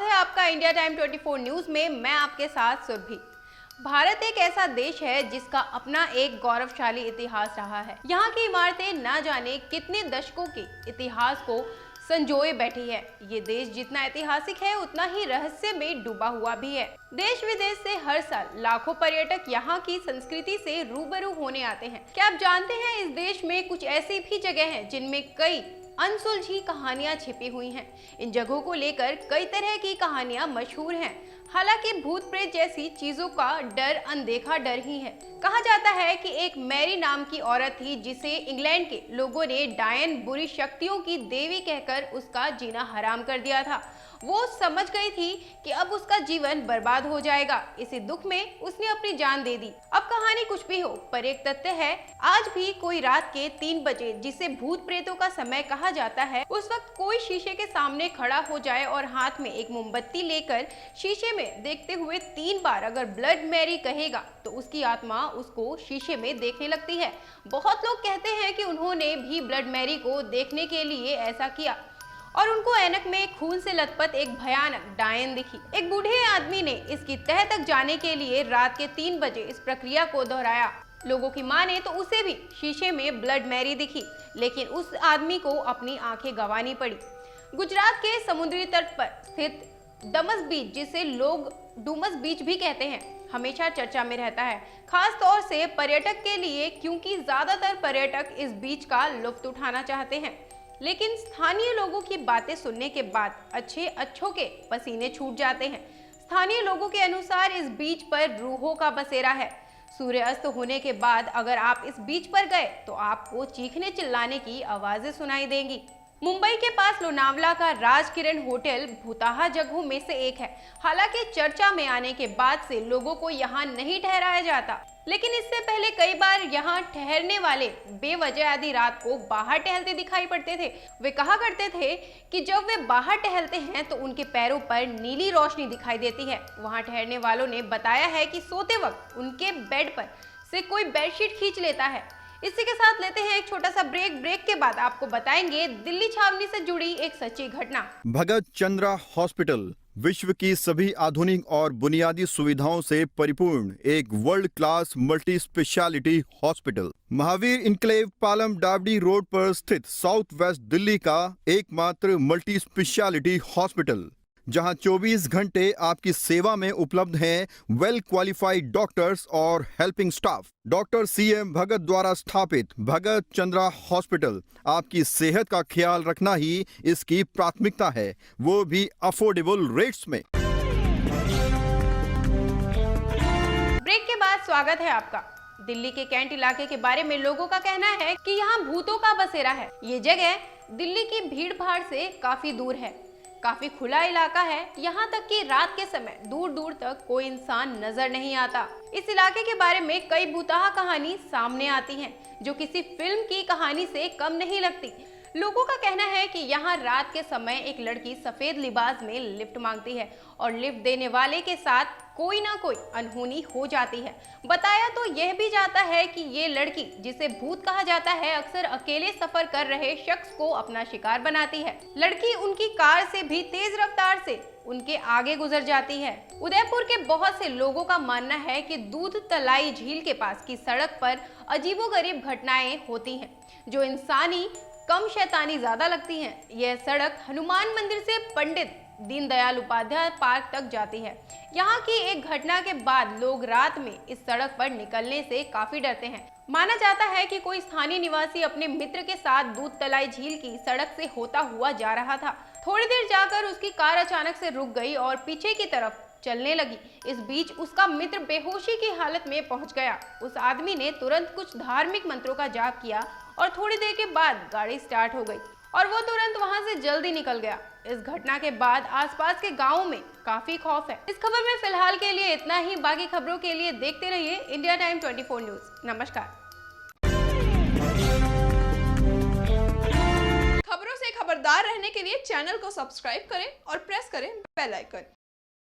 स्वागत है आपका इंडिया टाइम 24 न्यूज में। मैं आपके साथ सुरभि। भारत एक ऐसा देश है जिसका अपना एक गौरवशाली इतिहास रहा है। यहाँ की इमारतें न जाने कितने दशकों के इतिहास को संजोए बैठी है। ये देश जितना ऐतिहासिक है उतना ही रहस्य में डूबा हुआ भी है। देश विदेश से हर साल लाखों पर्यटक यहाँ की संस्कृति से रूबरू होने आते हैं। क्या आप जानते हैं इस देश में कुछ ऐसी भी जगह हैं जिनमें कई अनसुलझी कहानियां छिपी हुई हैं। इन जगहों को लेकर कई तरह की कहानियां मशहूर हैं। हालांकि भूत प्रेत जैसी चीजों का डर अनदेखा डर ही है। कहा जाता है कि एक मैरी नाम की औरत थी जिसे इंग्लैंड के लोगों ने डायन बुरी शक्तियों की देवी कहकर उसका जीना हराम कर दिया था। वो समझ गई थी कि अब उसका जीवन बर्बाद हो जाएगा। इसी दुख में उसने अपनी जान दे दी। अब कहानी कुछ भी हो, पर एक तथ्य है, आज भी कोई रात के 3 बजे जिसे भूत प्रेतों का समय कहा जाता है, उस वक्त कोई शीशे के सामने खड़ा हो जाए और हाथ में एक मोमबत्ती लेकर शीशे में देखते हुए 3 बार अगर ब्लड मैरी कहेगा तो उसकी आत्मा उसको शीशे में देखने लगती है। बहुत लोग कहते हैं कि उन्होंने भी ब्लड मैरी को देखने के लिए ऐसा किया और उनको ऐनक में खून से लथपथ एक भयानक डायन दिखी। एक बूढ़े आदमी ने इसकी तह तक जाने के लिए रात के 3 बजे इस प्रक्रिया को दोहराया। लोगों की माने तो उसे भी शीशे में ब्लड मैरी दिखी, लेकिन उस आदमी को अपनी आंखें गंवानी पड़ी। गुजरात के समुद्री तट पर स्थित डमस बीच, जिसे लोग डूमस बीच भी कहते हैं, हमेशा चर्चा में रहता है, खास तौर से पर्यटक के लिए, क्योंकि ज्यादातर पर्यटक इस बीच का लुत्फ उठाना चाहते हैं। लेकिन स्थानीय लोगों की बातें सुनने के बाद अच्छों के पसीने छूट जाते हैं। स्थानीय लोगों के अनुसार इस बीच पर रूहों का बसेरा है। सूर्य अस्त होने के बाद अगर आप इस बीच पर गए तो आपको चीखने चिल्लाने की आवाजें सुनाई देंगी। मुंबई के पास लोनावला का राजकिरण होटल भूताहा जगहों में से एक है। हालांकि चर्चा में आने के बाद से लोगों को यहाँ नहीं ठहराया जाता, लेकिन इससे पहले कई बार यहाँ ठहरने वाले बेवजह आधी रात को बाहर टहलते दिखाई पड़ते थे। वे कहा करते थे कि जब वे बाहर टहलते हैं तो उनके पैरों पर नीली रोशनी दिखाई देती है। वहाँ ठहरने वालों ने बताया है कि सोते वक्त उनके बेड पर से कोई बेडशीट खींच लेता है। इसी के साथ लेते हैं एक छोटा सा ब्रेक के बाद आपको बताएंगे दिल्ली छावनी से जुड़ी एक सच्ची घटना। भगत चंद्रा हॉस्पिटल विश्व की सभी आधुनिक और बुनियादी सुविधाओं से परिपूर्ण एक world class multi specialty hospital, Mahavir enclave Palam डावडी रोड पर स्थित साउथ वेस्ट दिल्ली का एकमात्र मल्टी स्पेशलिटी हॉस्पिटल, जहां 24 घंटे आपकी सेवा में उपलब्ध हैं वेल क्वालिफाइड डॉक्टर्स और हेल्पिंग स्टाफ। डॉक्टर CM भगत द्वारा स्थापित भगत चंद्रा हॉस्पिटल आपकी सेहत का ख्याल रखना ही इसकी प्राथमिकता है, वो भी अफोर्डेबल रेट्स में। ब्रेक के बाद स्वागत है आपका। दिल्ली के कैंट इलाके के बारे में लोगों का कहना है कि यहाँ भूतों का बसेरा है। ये जगह दिल्ली की भीड़ भाड़ से काफी दूर है, काफी खुला इलाका है। यहाँ तक कि रात के समय दूर दूर तक कोई इंसान नजर नहीं आता। इस इलाके के बारे में कई भूताहा कहानी सामने आती हैं, जो किसी फिल्म की कहानी से कम नहीं लगती। लोगों का कहना है कि यहाँ रात के समय एक लड़की सफेद लिबास में लिफ्ट मांगती है और लिफ्ट देने वाले के साथ कोई ना कोई अनहोनी हो जाती है। बताया तो यह भी जाता है कि ये लड़की, जिसे भूत कहा जाता है, अक्सर अकेले सफर कर रहे शख्स को अपना शिकार बनाती है। लड़की उनकी कार से भी तेज रफ्तार से उनके आगे गुजर जाती है। उदयपुर के बहुत से लोगों का मानना है कि दूध तलाई झील के पास की सड़क पर अजीबोगरीब घटनाएं होती हैं, जो इंसानी कम शैतानी ज्यादा लगती हैं। यह सड़क हनुमान मंदिर से पंडित दीनदयाल उपाध्याय पार्क तक जाती है। यहाँ की एक घटना के बाद लोग रात में इस सड़क पर निकलने से काफी डरते हैं। माना जाता है कि कोई स्थानीय निवासी अपने मित्र के साथ दूध तलाई झील की सड़क से होता हुआ जा रहा था। थोड़ी देर जाकर उसकी कार अचानक से रुक गई और पीछे की तरफ चलने लगी। इस बीच उसका मित्र बेहोशी की हालत में पहुंच गया। उस आदमी ने तुरंत कुछ धार्मिक मंत्रों का जाप किया और थोड़ी देर के बाद गाड़ी स्टार्ट हो गई और वो तुरंत वहां से जल्दी निकल गया। इस घटना के बाद आसपास के गांवों में काफी खौफ है। इस खबर में फिलहाल के लिए इतना ही। बाकी खबरों के लिए देखते रहिए इंडिया टाइम 24 न्यूज। नमस्कार। खबरों से खबरदार रहने के लिए चैनल को सब्सक्राइब करें और प्रेस करें बेल आइकन।